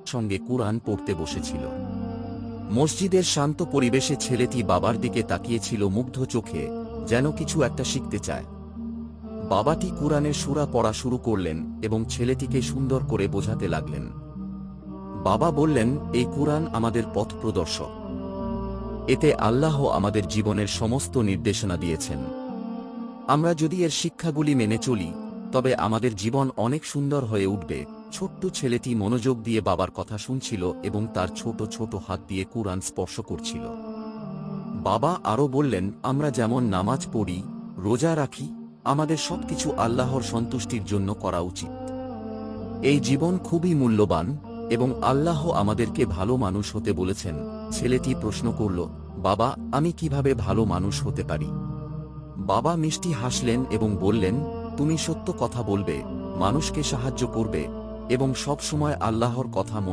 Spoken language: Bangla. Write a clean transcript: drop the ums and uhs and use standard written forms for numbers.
সঙ্গে কুরআন পড়তে বসেছিল। মসজিদের শান্ত পরিবেশে ছেলেটি বাবার দিকে তাকিয়েছিল মুগ্ধ চোখে, যেন কিছু একটা শিখতে চায়। বাবাটি কুরআনের সূরা পড়া শুরু করলেন এবং ছেলেটিকে সুন্দর করে বোঝাতে লাগলেন। বাবা বললেন, এই কুরআন আমাদের পথ প্রদর্শক। এতে আল্লাহ আমাদের জীবনের সমস্ত নির্দেশনা দিয়েছেন। আমরা যদি এর শিক্ষাগুলি মেনে চলি, তবে আমাদের জীবন অনেক সুন্দর হয়ে উঠবে। ছোট্ট ছেলেটি মনোযোগ দিয়ে বাবার কথা শুনছিল এবং তার ছোট ছোট হাত দিয়ে কুরআন স্পর্শ করছিল। বাবা আরও বললেন, আমরা যেমন নামাজ পড়ি, রোজা রাখি, আমাদের সবকিছু আল্লাহর সন্তুষ্টির জন্য করা উচিত। এই জীবন খুবই মূল্যবান এবং আল্লাহ আমাদেরকে ভালো মানুষ হতে বলেছেন। ছেলেটি প্রশ্ন করল, বাবা, আমি কিভাবে ভালো মানুষ হতে পারি? বাবা মিষ্টি হাসলেন এবং বললেন, তুমি সত্য কথা বলবে, মানুষকে সাহায্য করবে এবং সব সময় আল্লাহর কথা